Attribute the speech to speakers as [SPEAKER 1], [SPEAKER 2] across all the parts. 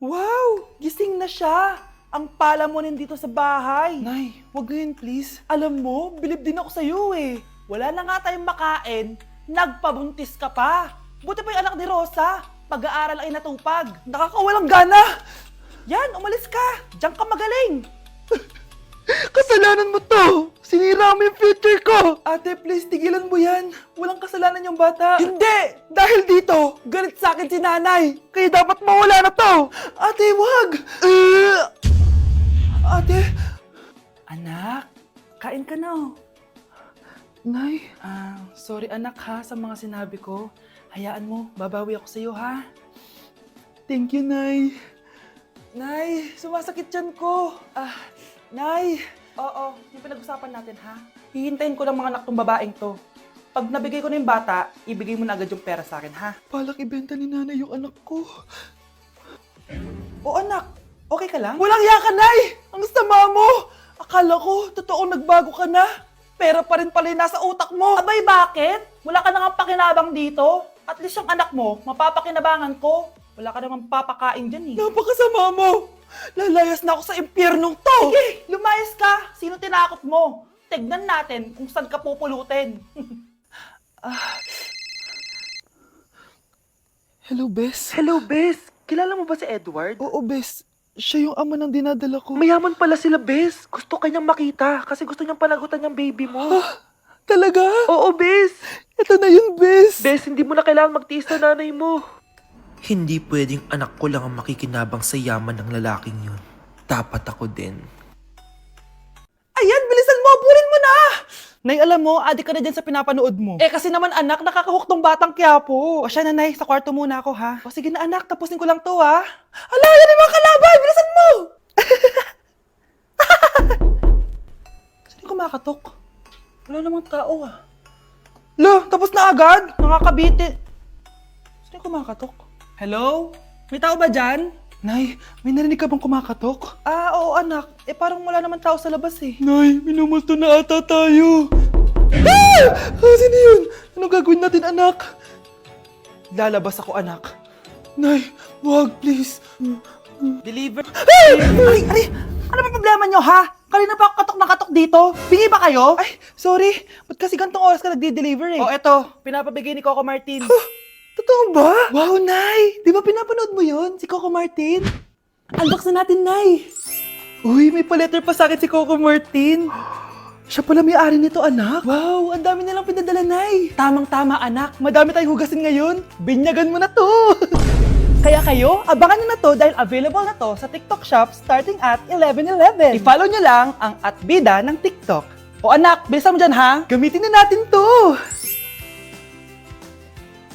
[SPEAKER 1] Wow! Gising na siya! Ang pala mo nandito sa bahay.
[SPEAKER 2] Nay, wag ngayon please.
[SPEAKER 1] Alam mo, bilib din ako sa'yo eh. Wala na nga tayong makain, nagpabuntis ka pa. Buti pa yung anak ni Rosa, pag-aaral ay natupag.
[SPEAKER 2] Nakakawalang gana!
[SPEAKER 1] Yan, umalis ka! Diyan ka magaling!
[SPEAKER 2] Kasalanan mo to! Sinira mo yung future ko!
[SPEAKER 1] Ate, please, tigilan mo yan. Walang kasalanan yung bata.
[SPEAKER 2] Hindi! Dahil dito, galit sa akin si nanay! Kaya dapat mawala na to!
[SPEAKER 1] Ate, wag!
[SPEAKER 2] Ate!
[SPEAKER 1] Anak, kain ka na oh.
[SPEAKER 2] Nay,
[SPEAKER 1] Sorry anak ha sa mga sinabi ko. Hayaan mo, babawi ako sa'yo ha.
[SPEAKER 2] thank you, Nay.
[SPEAKER 1] Nay, sumasakit yan ko. Nay. Oo, yung pinag-usapan natin ha. Hihintayin ko ng mga anak tong babaeng to. Pag nabigay ko na yung bata, ibigay mo na agad yung pera sa akin ha.
[SPEAKER 2] Balak ibenta ni nanay yung anak ko.
[SPEAKER 1] O anak, okay ka lang?
[SPEAKER 2] Walang iya ka, Nay! Ang sama mo! Akala ko, totoong nagbago ka na. Pera pa rin pala yung nasa utak mo.
[SPEAKER 1] Abay, bakit? Wala ka nang pakinabang dito. At least yung anak mo, mapapakinabangan ko. Wala ka namang papakain dyan eh.
[SPEAKER 2] Napakasama mo! Lalayas na ako sa impyernong to!
[SPEAKER 1] Sige, lumayas ka. Sino tinakot mo? Tignan natin kung saan ka pupulutin.
[SPEAKER 2] Hello, Bes.
[SPEAKER 3] Hello, Bes! Kilala mo ba si Edward?
[SPEAKER 2] Oo, Bes. Siya yung ama ng dinadala ko.
[SPEAKER 3] Mayaman pala sila, Bes. Gusto kanyang makita kasi gusto niyang panagutan yung baby mo.
[SPEAKER 2] Talaga?
[SPEAKER 3] Oo, Bes!
[SPEAKER 2] Ito na yun, Bes.
[SPEAKER 3] Bes, hindi mo na kailangan magtiis na nanay mo.
[SPEAKER 4] Hindi pwedeng anak ko lang ang makikinabang sa yaman ng lalaking yun. Dapat ako din.
[SPEAKER 1] Ayan, bilisan mo! Aburin mo na!
[SPEAKER 2] Nay, alam mo, adik ka na dyan sa pinapanood mo.
[SPEAKER 1] Eh kasi naman anak, nakakahook tong batang Quiapo.
[SPEAKER 2] O siya na, Nay, sa kwarto muna ako, ha?
[SPEAKER 1] O sige na anak, tapusin ko lang to ha. Ala, yan yung mga kalaban! Bilisan mo! Sino yung kumakatok? Wala namang tao ah.
[SPEAKER 2] Lo, tapos na agad?
[SPEAKER 1] Nakakabiti. Sino yung kumakatok? Hello? May tao ba dyan?
[SPEAKER 2] Nay, may narinig ka bang kumakatok?
[SPEAKER 1] Oo anak. Eh parang wala naman tao sa labas eh.
[SPEAKER 2] Nay, minumusto na ata tayo. Sino yun? Ano gagawin natin, anak?
[SPEAKER 1] Lalabas ako anak.
[SPEAKER 2] Nay, wag, please.
[SPEAKER 1] Deliver. Aray! Ano ba problema nyo ha? Kanina pa ako katok na katok dito. Bingi ba kayo?
[SPEAKER 2] Ay, sorry. Ba't kasi gantong oras ka nagde-deliver eh?
[SPEAKER 1] O eto, pinapabigay ni Coco Martin.
[SPEAKER 2] Totoo ba? Wow, Nay! Di ba pinapanood mo yun? Si Coco Martin?
[SPEAKER 1] Unbox na natin, Nay.
[SPEAKER 2] Uy, may pa-letter pa sa akin si Coco Martin. Siya pala may-ari nito, anak. Wow, ang dami nilang pinadala, Nay.
[SPEAKER 1] Tamang-tama, anak.
[SPEAKER 2] Madami tayong hugasin ngayon. Binyagan mo na to.
[SPEAKER 1] Kaya kayo, abangan nyo na to dahil available na to sa TikTok Shop starting at 11/11. I-follow nyo lang ang @bida ng TikTok. O anak, bilisan mo dyan ha.
[SPEAKER 2] Gamitin na natin to.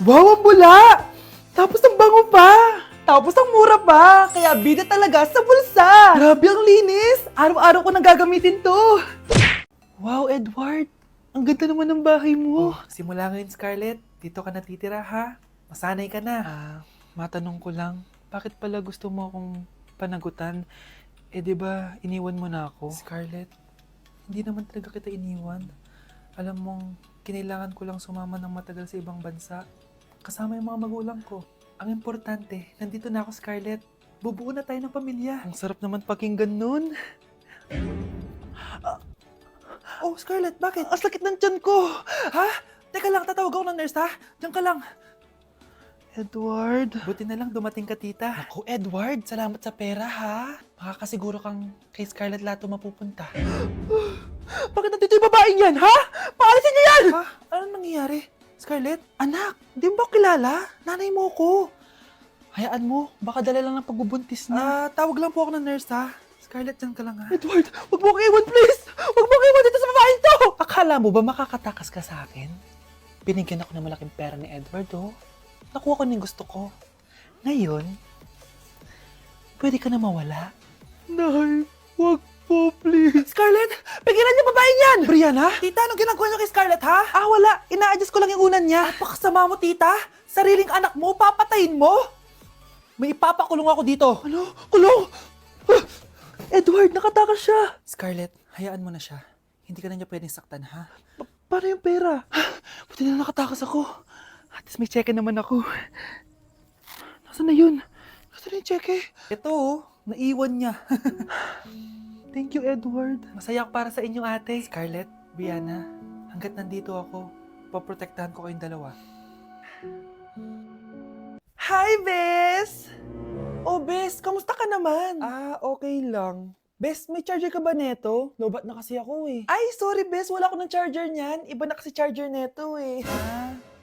[SPEAKER 2] Wow, ang bula. Tapos ang bango pa.
[SPEAKER 1] Tapos ang mura pa, kaya bida talaga sa bulsa.
[SPEAKER 2] Grabe ang linis. Araw-araw ko nang gagamitin to. Wow, Edward. Ang ganda naman ng bahay mo.
[SPEAKER 4] Simula ngayon, Scarlett. Dito ka natitira, ha? Masanay ka na.
[SPEAKER 2] Matanong ko lang, bakit pala gusto mo akong panagutan? Eh, di ba iniwan mo na ako?
[SPEAKER 4] Scarlett, hindi naman talaga kita iniwan. Alam mong, kinailangan ko lang sumama ng matagal sa ibang bansa. Kasama yung mga magulang ko. Ang importante, nandito na ako, Scarlett. Bubuo na tayo ng pamilya.
[SPEAKER 2] Ang sarap naman pakinggan nun.
[SPEAKER 1] Oh, Scarlett, bakit?
[SPEAKER 2] Ang sakit ng tiyan ko.
[SPEAKER 1] Ha? Teka lang, tatawag ako ng nurse ha. Diyan ka lang.
[SPEAKER 2] Edward.
[SPEAKER 4] Buti na lang dumating ka, tita.
[SPEAKER 1] Ako, Edward, salamat sa pera ha. Makakasiguro kang kay Scarlett Lato mapupunta.
[SPEAKER 2] Bakit nandito yung babaeng yan, ha? Paalisin niyo yan!
[SPEAKER 1] Ha? Ano nangyayari? Scarlett?
[SPEAKER 2] Anak, di mo ba kilala? Nanay mo ko.
[SPEAKER 1] Hayaan mo, baka dala lang ng pagbubuntis niya.
[SPEAKER 4] Tawag lang po ako ng nurse, ha? Scarlett, dyan ka lang, ha?
[SPEAKER 2] Edward, wag mo kang iwan, please! Wag mo kang iwan dito sa babaeng to!
[SPEAKER 1] Akala mo ba makakatakas ka sa akin? Binigyan ako ng malaking pera ni Edward, oh. Nakuha ko na yung gusto ko. Ngayon, pwede ka na mawala.
[SPEAKER 2] Nay, wag po, please.
[SPEAKER 1] Scarlett, pigilan niyo babaeng yan!
[SPEAKER 2] Brianna?
[SPEAKER 1] Tita, anong ginagawa niyo kay Scarlett, ha? Wala. Ina-adjust ko lang yung unan niya. Napakasama mo, tita. Sariling anak mo, papatayin mo. May ipapakulong ako dito.
[SPEAKER 2] Ano? Kulong! Edward, nakatakas siya.
[SPEAKER 4] Scarlett, hayaan mo na siya. Hindi ka na niya pwedeng saktan, ha?
[SPEAKER 2] Paano yung pera? Buti na nakatakas ako. At least may check naman ako. Nasaan na yun? Saan yung cheque?
[SPEAKER 4] Ito oh, naiwan niya.
[SPEAKER 2] Thank you, Edward.
[SPEAKER 4] Masaya ako para sa inyo, ate. Scarlett, Brianna, hanggat nandito ako, poprotektahan ko kayong dalawa.
[SPEAKER 2] Hi, Bes! Oh, Bes, kamusta ka naman?
[SPEAKER 1] Okay lang.
[SPEAKER 2] Bes, may charger ka ba neto?
[SPEAKER 1] Lobat na kasi ako eh.
[SPEAKER 2] Ay, sorry, Bes. Wala ko ng charger niyan. Iba na kasi charger neto eh.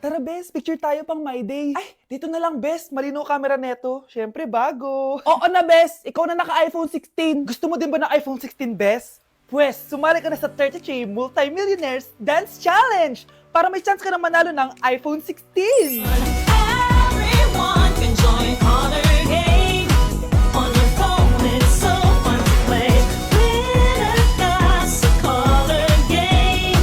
[SPEAKER 2] Tara, Bes. Picture tayo pang My Day. Ay, dito na lang, Bes. Malino camera neto. Siyempre, bago. Oo na, Bes. Ikaw na naka-iPhone 16. Gusto mo din ba ng iPhone 16, Bes? Pwes, sumali ka na sa 33 Multi-Millionaires Dance Challenge para may chance ka na manalo ng iPhone 16.
[SPEAKER 5] Everyone can join Color Game. On your phone, it's so fun to play. Winner got a Color Game.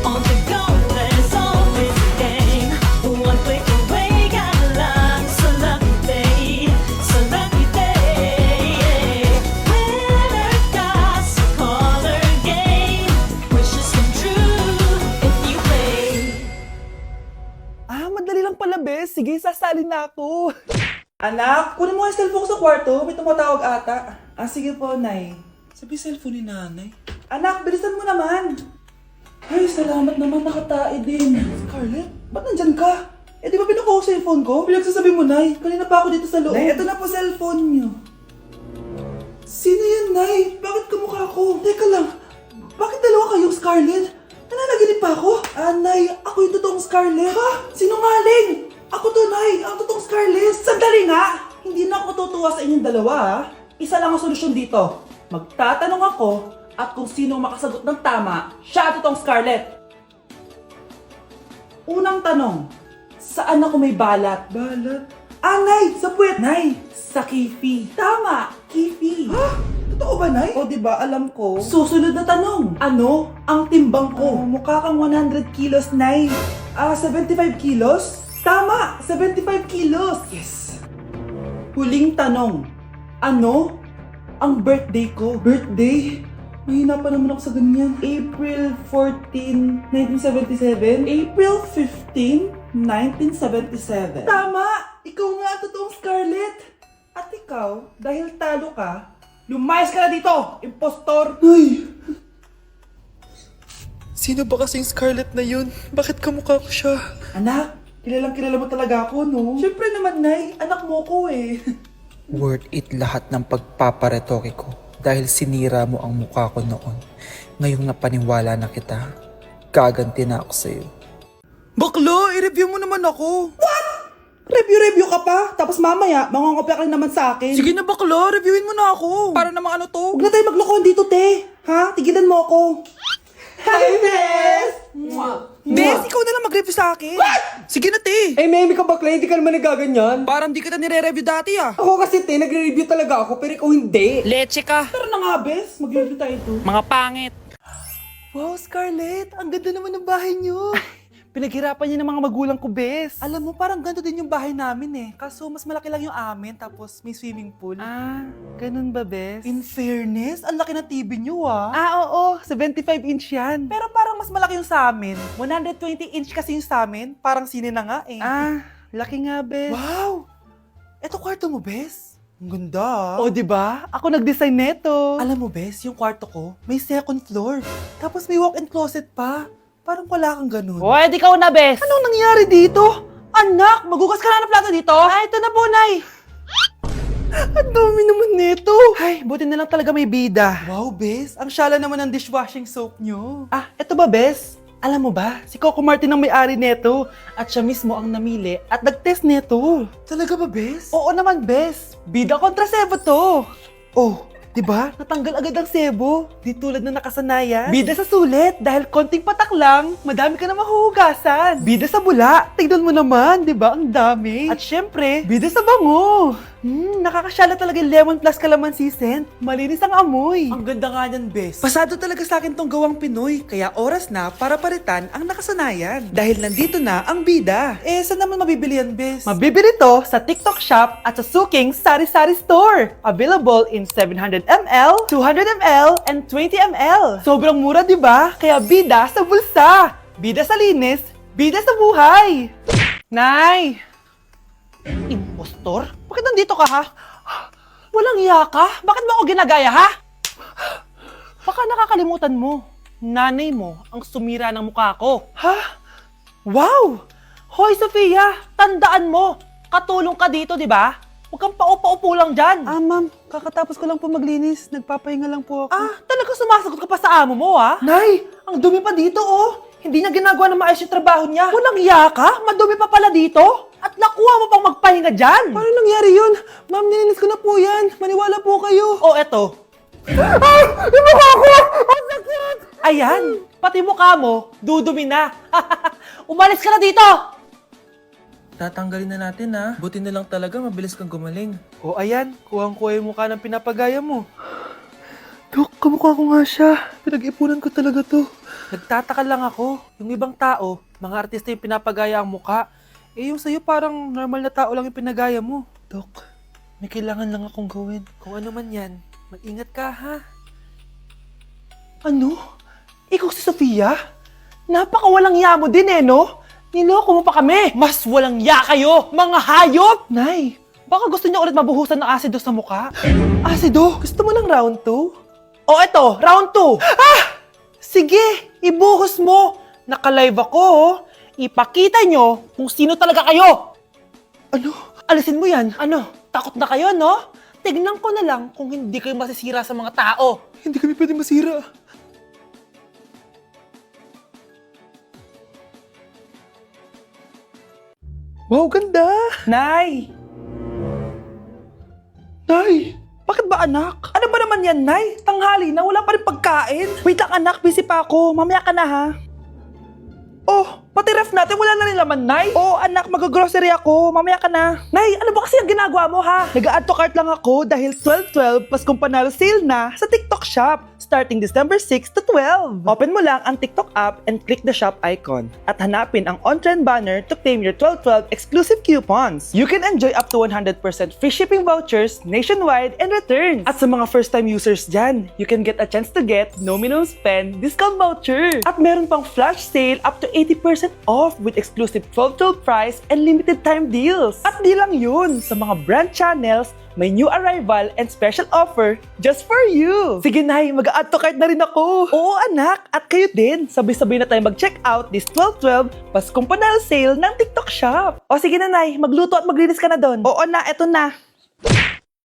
[SPEAKER 5] On the go, there's always a game. One click away, got a lot. So lucky day, so lucky day. Winner got a Color Game. Wishes come true if you play.
[SPEAKER 2] Madali lang pala, Bes. Sige, sasali na ako. Anak, kunin mo ang cellphone ko sa kwarto. May tumatawag ata. Sige po, Nay.
[SPEAKER 3] Sabi cellphone ni nanay.
[SPEAKER 2] Anak, bilisan mo naman. Ay, salamat naman. Nakatae din. Scarlett, ba't nandyan ka? Di ba pinukuha ko sa phone ko? Pinagsasabi mo, Nay. Kanina pa ako dito sa loob. Nay, ito na po cellphone niyo. Sino yan, Nay? Bakit kamukha ko? Teka lang. Bakit dalawa kayong Scarlett? Nananaginip pa ako? Nay, ako yung totoong Scarlett. Ha? Sinungaling! Ako to, Nay. Ang totoong Scarlett. Sandali nga! Hindi na ako tutuwa sa inyong dalawa, ha? Isa lang ang solusyon dito. Magtatanong ako at kung sino ang makasagot ng tama, siya ang totoong Scarlett. Unang tanong, saan ako may balat? Balat? Nay! Sa puwet! Nay! Sa kifi. Tama! Kifi. Ha? Totoo ba, Nay? O, diba? Alam ko. Susunod na tanong. Ano ang timbang ko? Mukha kang 100 kilos, Nay. 75 kilos? Tama! 75 kilos! Yes! Huling tanong. Ano ang birthday ko? Birthday? Mahina pa naman ako sa ganyan. April 14, 1977? April 15, 1977. Tama! Ikaw nga ang totoong Scarlett! At ikaw, dahil talo ka, lumayas ka na dito, impostor! Ay!
[SPEAKER 4] Sino ba kasing Scarlett na yun? Bakit kamukha ko siya?
[SPEAKER 2] Anak, kilalang kilala mo talaga ako, no? Siyempre naman, Nay. Anak mo ko eh.
[SPEAKER 3] Worth it lahat ng pagpaparetoke ko dahil sinira mo ang mukha ko noon. Ngayong napaniwala na kita, gaganti na ako sa'yo.
[SPEAKER 2] Baklo, i-review mo naman ako. What? Review ka pa? Tapos mamaya, mangongopya ka rin naman sa akin. Sige na baklo, reviewin mo na ako. Para namang ano to? Huwag na tayo maglokohan dito, te. Ha? Tigilan mo ako. Hi, Bes! Bes, ikaw na lang mag-review sa akin. What? Sige na, te.
[SPEAKER 6] Meme ka bakla, hindi ka naman nagaganyan.
[SPEAKER 2] Parang di kita nire-review dati ah.
[SPEAKER 6] Ako kasi nagre-review talaga ako, pero ikaw hindi.
[SPEAKER 1] Leche ka.
[SPEAKER 2] Tara na nga, Bes. Mag-review tayo to.
[SPEAKER 1] Mga pangit.
[SPEAKER 2] Wow, Scarlett! Ang ganda naman ng bahay niyo! Pinaghirapan niya ng mga magulang ko, Bes. Alam mo, parang ganito din yung bahay namin eh. Kaso mas malaki lang yung amin, tapos may swimming pool.
[SPEAKER 1] Ganun ba, Bes?
[SPEAKER 2] In fairness, ang laki na TV niyo ah.
[SPEAKER 1] Oo, 75 inch yan.
[SPEAKER 2] Pero parang mas malaki yung sa amin. 120 inch kasi yung sa amin. Parang sine na nga eh.
[SPEAKER 1] Laki nga, Bes.
[SPEAKER 2] Wow! Eto kwarto mo, Bes. Ang ganda.
[SPEAKER 1] O, di ba? Ako nag-design neto.
[SPEAKER 2] Alam mo, Bes, yung kwarto ko, may second floor. Tapos may walk-in closet pa. Parang wala kang ganun.
[SPEAKER 1] O, edi ikaw na, Bes.
[SPEAKER 2] Anong nangyari dito? Anak, magugas ka na ng plato dito?
[SPEAKER 1] Ito na po, Nay.
[SPEAKER 2] Ang dami naman nito.
[SPEAKER 1] Ay, buti na lang talaga may bida.
[SPEAKER 2] Wow, Bes. Ang syala naman ng dishwashing soap nyo.
[SPEAKER 1] Eto ba, Bes? Alam mo ba, si Coco Martin ang may-ari neto. At siya mismo ang namili at nag-test neto.
[SPEAKER 2] Talaga ba, Bes?
[SPEAKER 1] Oo naman, Bes. Bida kontra sebo to. Oh, diba? Natanggal agad ang sebo. Di tulad na nakasanayan. Bida sa sulit. Dahil konting patak lang, madami ka na mahuhugasan. Bida sa bula. Tignan mo naman, diba? Ang dami. At syempre, bida sa bango. Nakakasyala talaga yung lemon plus calamansi scent. Malinis ang amoy.
[SPEAKER 2] Ang ganda nga niyan, Bes. Pasado talaga sa akin tong gawang Pinoy. Kaya oras na para palitan ang nakasanayan. Dahil nandito na ang bida. Saan naman mabibili yan, Bes?
[SPEAKER 1] Mabibili to sa TikTok Shop at sa Suking Sari Sari Store. Available in 700 ml, 200 ml, and 20 ml. Sobrang mura, di ba? Kaya bida sa bulsa. Bida sa linis, bida sa buhay. Nay! Impostor? Bakit nandito ka ha? Walang iya ka? Bakit mo ako ginagaya, ha? Baka nakakalimutan mo. Nanay mo ang sumira ng mukha ko. Ha? Wow! Hoy, Sofia! Tandaan mo! Katulong ka dito, di ba? Huwag kang paupa-upo lang dyan.
[SPEAKER 4] Ma'am, kakatapos ko lang po maglinis. Nagpapahinga lang po ako.
[SPEAKER 1] Talaga sumasagot ka pa sa amo mo, ha? Nay, ang dumi pa dito, oh. Hindi niya ginagawa ng maayos yung trabaho niya. Walang iya ka? Madumi pa pala dito? At nakuha mo pang magpahinga dyan.
[SPEAKER 4] Paano nangyari yun? Ma'am, nilinis ko na po yan. Maniwala po kayo.
[SPEAKER 1] Oh, eto. Yung mukha ko! Ang sakit! Ayan, pati mukha mo, dudumi na. Umalis ka na dito!
[SPEAKER 4] Tatanggalin na natin ha. Buti na lang talaga mabilis kang gumaling. O ayan, kuhang-kuha yung mukha ng pinapagaya mo. Dok, kamukha ko nga siya. Pinag-ipunan ko talaga to. Nagtataka lang ako. Yung ibang tao, mga artista yung pinapagaya ang mukha. Eh yung sa'yo parang normal na tao lang yung pinagaya mo. Dok, may kailangan lang akong gawin. Kung ano man yan, mag-ingat ka ha.
[SPEAKER 1] Ano? Ikaw si Sofia? Napakawalang ya mo din eh, no? Niloko mo pa kami! Mas walang ya kayo, mga hayop! Nay, baka gusto niyo ulit mabuhusan ng asido sa mukha? Asido? Gusto mo ng round 2? O eto, round 2! Sige, ibuhos mo! Naka-live ako, oh. Ipakita nyo kung sino talaga kayo! Ano? Alisin mo yan. Ano? Takot na kayo, no? Tignan ko na lang kung hindi kayo masisira sa mga tao.
[SPEAKER 4] Hindi kami pwede masira. Wow, ganda!
[SPEAKER 1] Nay!
[SPEAKER 4] Nay!
[SPEAKER 1] Bakit ba anak? Ano ba naman yan, Nay? Tanghali na, wala pa rin pagkain. Wait lang anak, busy pa ako. Mamaya ka na ha. Oh, pati ref natin wala na rin laman, Nay. Oh, anak, mag-grocery ako. Mamaya ka na. Nay, ano ba kasi ang ginagawa mo ha? Nag-add to cart lang ako dahil 12/12 Paskong Panalo sale na sa TikTok Shop starting December 6 to 12. Open mo lang ang TikTok app and click the shop icon at hanapin ang on-trend banner to claim your 12/12 exclusive coupons. You can enjoy up to 100% free shipping vouchers nationwide and returns. At sa mga first-time users dyan, you can get a chance to get no minimum spend discount voucher. At meron pang flash sale up to 80% off with exclusive 12/12 price and limited time deals. At di lang yun, sa mga brand channels, may new arrival and special offer just for you. Sige Nay, mag-add to cart na rin ako. Oo anak, at kayo din. Sabay-sabay na tayo mag-check out this 12/12 Paskong Panalo sale ng TikTok Shop. O sige na Nay, magluto at maglinis ka na doon. Oo na, eto na.